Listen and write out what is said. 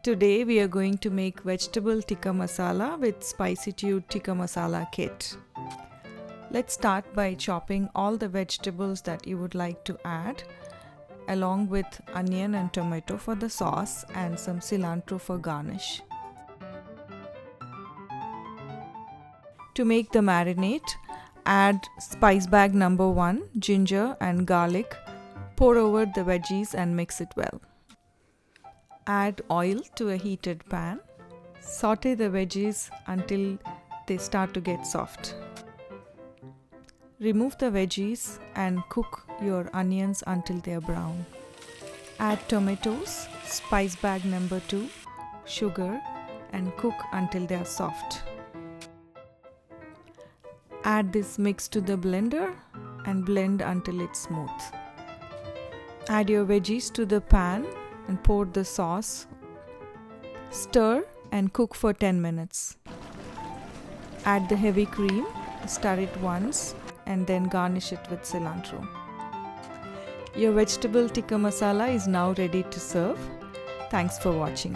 Today we are going to make vegetable tikka masala with Spicytude Tikka Masala kit. Let's start by chopping all the vegetables that you would like to add, along with onion and tomato for the sauce and some cilantro for garnish. To make the marinate, add spice bag number 1, ginger and garlic. Pour over the veggies and mix it well. Add oil to a heated pan. Saute the veggies until they start to get soft. Remove the veggies and cook your onions until they are brown. Add tomatoes, spice bag number 2, sugar and cook until they are soft. Add this mix to the blender and blend until it's smooth. Add your veggies to the pan and pour the sauce. Stir and cook for 10 minutes. Add the heavy cream, stir it once and then garnish it with cilantro. Your vegetable tikka masala is now ready to serve. Thanks for watching.